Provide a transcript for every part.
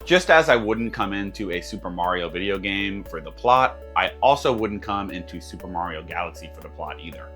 Just as I wouldn't come into a Super Mario video game for the plot, I also wouldn't come into Super Mario Galaxy for the plot either.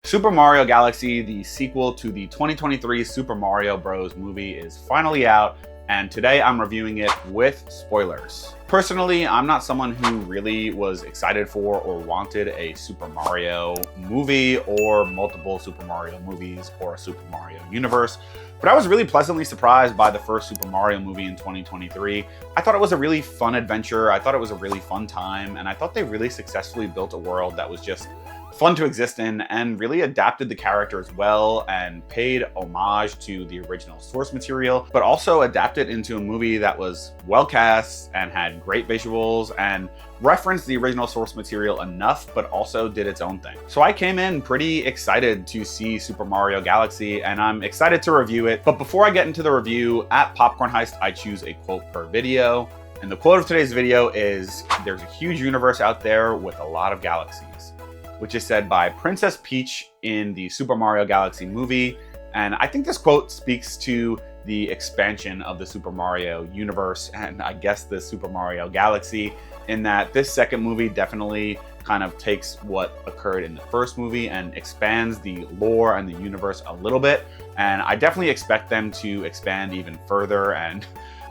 Super Mario Galaxy, the sequel to the 2023 Super Mario Bros. Movie, is finally out, and today I'm reviewing it with spoilers. Personally, I'm not someone who really was excited for or wanted a Super Mario movie or multiple Super Mario movies or a Super Mario universe, but I was really pleasantly surprised by the first Super Mario movie in 2023. I thought it was a really fun adventure, I thought it was a really fun time, and I thought they really successfully built a world that was just fun to exist in and really adapted the characters well and paid homage to the original source material, but also adapted into a movie that was well cast and had great visuals and referenced the original source material enough, but also did its own thing. So I came in pretty excited to see Super Mario Galaxy, and I'm excited to review it. But before I get into the review, at Popcorn Heist, I choose a quote per video. And the quote of today's video is, "There's a huge universe out there with a lot of galaxies," which is said by Princess Peach in the Super Mario Galaxy movie. And I think this quote speaks to the expansion of the Super Mario universe and I guess the Super Mario Galaxy, in that this second movie definitely kind of takes what occurred in the first movie and expands the lore and the universe a little bit. And I definitely expect them to expand even further and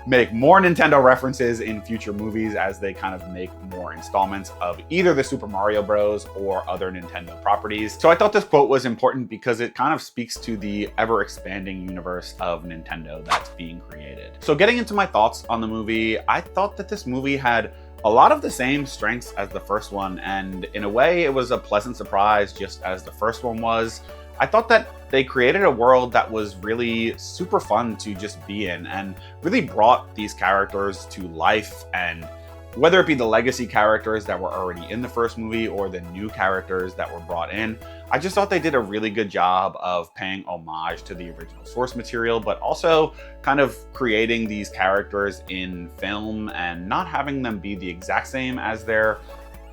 make more Nintendo references in future movies as they kind of make more installments of either the Super Mario Bros. Or other Nintendo properties. So I thought this quote was important because it kind of speaks to the ever-expanding universe of Nintendo that's being created. So getting into my thoughts on the movie, I thought that this movie had a lot of the same strengths as the first one, and in a way it was a pleasant surprise just as the first one was. I thought that they created a world that was really super fun to just be in and really brought these characters to life, and whether it be the legacy characters that were already in the first movie or the new characters that were brought in, I just thought they did a really good job of paying homage to the original source material, but also kind of creating these characters in film and not having them be the exact same as their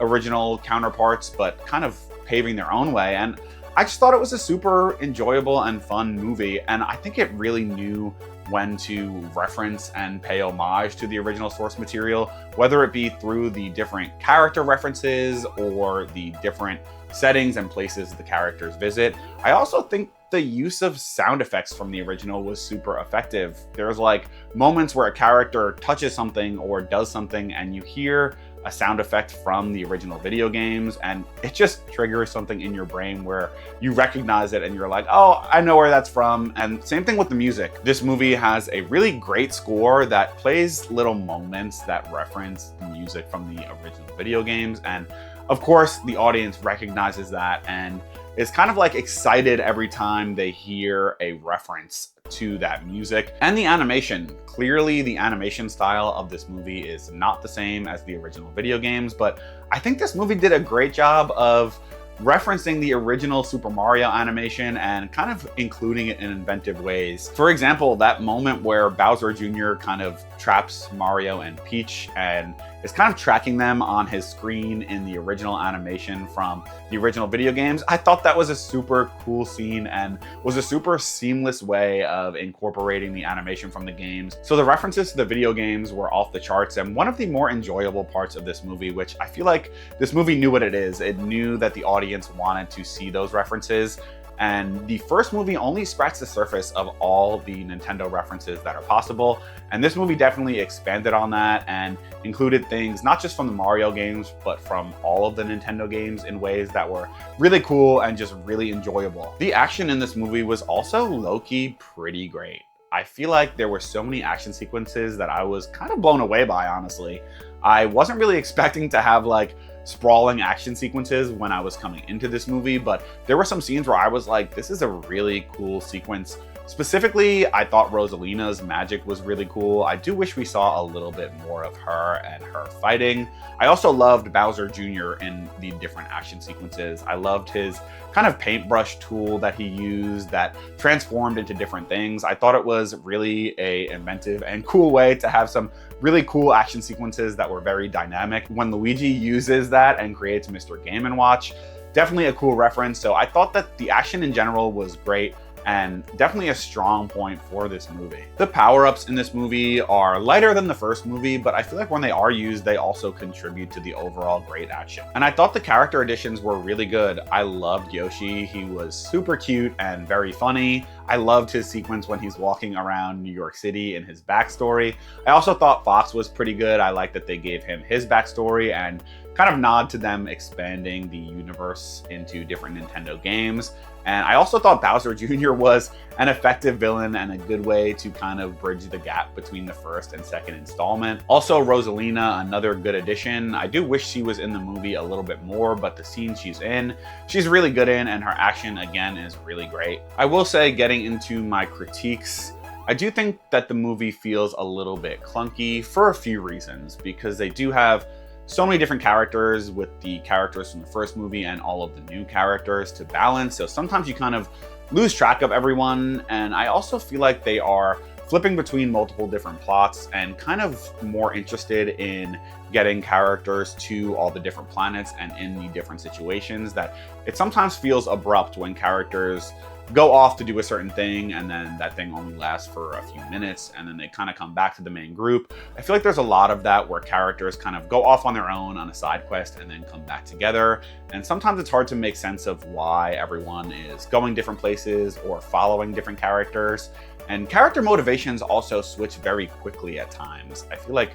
original counterparts, but kind of paving their own way. And I just thought it was a super enjoyable and fun movie, and I think it really knew when to reference and pay homage to the original source material, whether it be through the different character references or the different settings and places the characters visit. I also think the use of sound effects from the original was super effective. There's like moments where a character touches something or does something and you hear a sound effect from the original video games, and it just triggers something in your brain where you recognize it and you're like, oh, I know where that's from. And same thing with the music. This movie has a really great score that plays little moments that reference the music from the original video games, and of course the audience recognizes that and is kind of like excited every time they hear a reference to that music. And the animation, clearly the animation style of this movie is not the same as the original video games, but I think this movie did a great job of referencing the original Super Mario animation and kind of including it in inventive ways. For example, that moment where Bowser Jr. kind of traps Mario and Peach and is kind of tracking them on his screen in the original animation from the original video games. I thought that was a super cool scene and was a super seamless way of incorporating the animation from the games. So the references to the video games were off the charts, and one of the more enjoyable parts of this movie, which I feel like this movie knew what it is. It knew that the audience wanted to see those references. And the first movie only scratched the surface of all the Nintendo references that are possible. And this movie definitely expanded on that and included things not just from the Mario games, but from all of the Nintendo games in ways that were really cool and just really enjoyable. The action in this movie was also low-key pretty great. I feel like there were so many action sequences that I was kind of blown away by, honestly. I wasn't really expecting to have like sprawling action sequences when I was coming into this movie, but there were some scenes where I was like, this is a really cool sequence Specifically, I thought Rosalina's magic was really cool. I do wish we saw a little bit more of her and her fighting. I also loved Bowser Jr. in the different action sequences. I loved his kind of paintbrush tool that he used that transformed into different things. I thought it was really a inventive and cool way to have some really cool action sequences that were very dynamic. When Luigi uses that and creates Mr. Game & Watch, definitely a cool reference. So I thought that the action in general was great and definitely a strong point for this movie. The power-ups in this movie are lighter than the first movie, but I feel like when they are used, they also contribute to the overall great action. And I thought the character additions were really good. I loved Yoshi. He was super cute and very funny. I loved his sequence when he's walking around New York City in his backstory. I also thought Fox was pretty good. I like that they gave him his backstory and kind of nod to them expanding the universe into different Nintendo games. And I also thought Bowser Jr. was an effective villain and a good way to kind of bridge the gap between the first and second installment. Also, Rosalina, another good addition. I do wish she was in the movie a little bit more, but the scene she's in, she's really good in, and her action, again, is really great. I will say, getting into my critiques, I do think that the movie feels a little bit clunky for a few reasons, because they do have so many different characters with the characters from the first movie and all of the new characters to balance. So sometimes you kind of lose track of everyone. And I also feel like they are flipping between multiple different plots and kind of more interested in getting characters to all the different planets and in the different situations, that it sometimes feels abrupt when characters go off to do a certain thing and then that thing only lasts for a few minutes and then they kind of come back to the main group. I feel like there's a lot of that where characters kind of go off on their own on a side quest and then come back together. And sometimes it's hard to make sense of why everyone is going different places or following different characters. And character motivations also switch very quickly at times. I feel like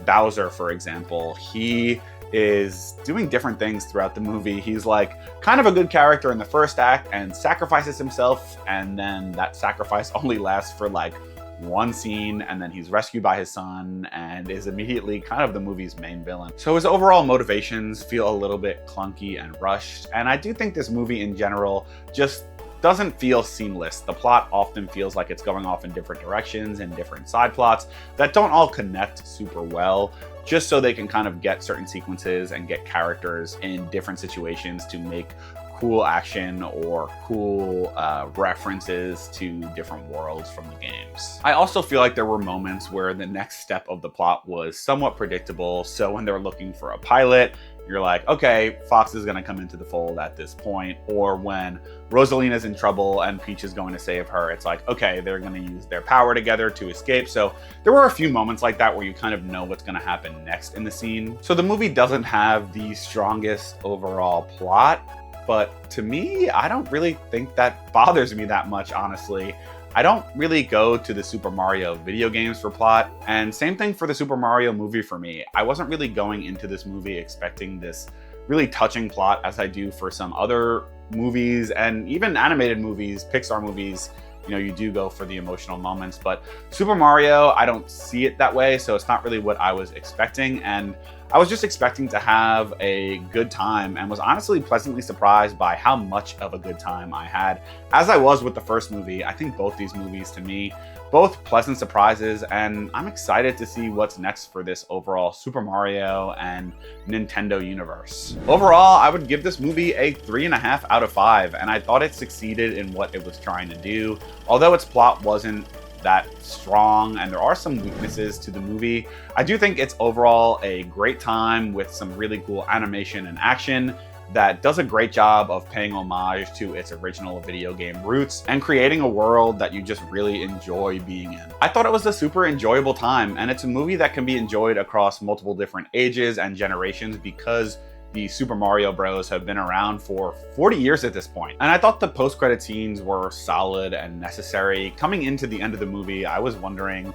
Bowser, for example, he is doing different things throughout the movie. He's like kind of a good character in the first act and sacrifices himself, and then that sacrifice only lasts for like one scene, and then he's rescued by his son and is immediately kind of the movie's main villain. So his overall motivations feel a little bit clunky and rushed, and I do think this movie in general just doesn't feel seamless. The plot often feels like it's going off in different directions and different side plots that don't all connect super well, just so they can kind of get certain sequences and get characters in different situations to make cool action or cool references to different worlds from the games. I also feel like there were moments where the next step of the plot was somewhat predictable. So when they're looking for a pilot, you're like, okay, Fox is gonna come into the fold at this point. Or when Rosalina's in trouble and Peach is going to save her, it's like, okay, they're gonna use their power together to escape. So there were a few moments like that where you kind of know what's gonna happen next in the scene. So the movie doesn't have the strongest overall plot, but to me, I don't really think that bothers me that much, honestly. I don't really go to the Super Mario video games for plot, and same thing for the Super Mario movie for me. I wasn't really going into this movie expecting this really touching plot as I do for some other movies and even animated movies, Pixar movies. You know, you do go for the emotional moments, but Super Mario, I don't see it that way, so it's not really what I was expecting, and I was just expecting to have a good time and was honestly pleasantly surprised by how much of a good time I had. As I was with the first movie, I think both these movies, to me, both pleasant surprises, and I'm excited to see what's next for this overall Super Mario and Nintendo universe. Overall, I would give this movie a 3.5 out of 5, and I thought it succeeded in what it was trying to do. Although its plot wasn't that strong and there are some weaknesses to the movie, I do think it's overall a great time with some really cool animation and action that does a great job of paying homage to its original video game roots and creating a world that you just really enjoy being in. I thought it was a super enjoyable time, and it's a movie that can be enjoyed across multiple different ages and generations because the Super Mario Bros. Have been around for 40 years at this point. And I thought the post-credit scenes were solid and necessary. Coming into the end of the movie, I was wondering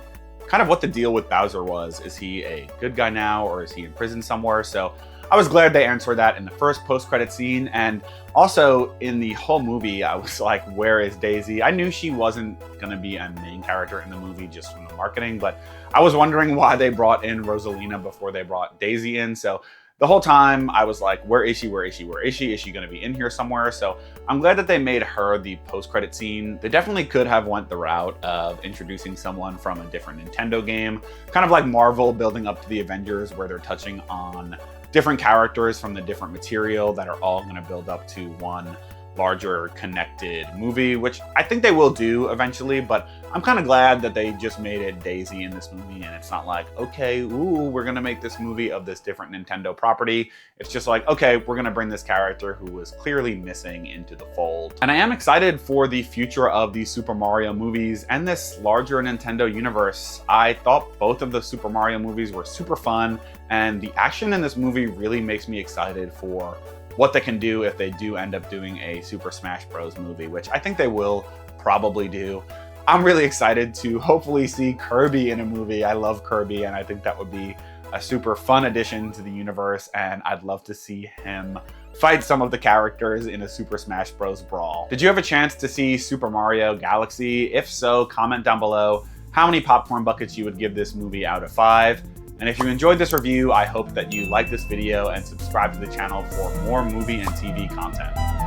kind of what the deal with Bowser was. Is he a good guy now, or is he in prison somewhere? So I was glad they answered that in the first post-credit scene. And also in the whole movie, I was like, where is Daisy? I knew she wasn't gonna be a main character in the movie just from the marketing, but I was wondering why they brought in Rosalina before they brought Daisy in. So the whole time I was like, where is she? Where is she? Where is she? Is she going to be in here somewhere? So I'm glad that they made her the post-credit scene. They definitely could have went the route of introducing someone from a different Nintendo game, kind of like Marvel building up to the Avengers, where they're touching on different characters from the different material that are all going to build up to one larger connected movie, which I think they will do eventually, but I'm kind of glad that they just made it Daisy in this movie, and it's not like, okay, ooh, we're gonna make this movie of this different Nintendo property. It's just like, okay, we're gonna bring this character who was clearly missing into the fold. And I am excited for the future of the Super Mario movies and this larger Nintendo universe. I thought both of the Super Mario movies were super fun, and the action in this movie really makes me excited for what they can do if they do end up doing a Super Smash Bros. Movie, which I think they will probably do. I'm really excited to hopefully see Kirby in a movie. I love Kirby, and I think that would be a super fun addition to the universe, and I'd love to see him fight some of the characters in a Super Smash Bros. Brawl. Did you have a chance to see Super Mario Galaxy? If so, comment down below how many popcorn buckets you would give this movie out of 5. And if you enjoyed this review, I hope that you like this video and subscribe to the channel for more movie and TV content.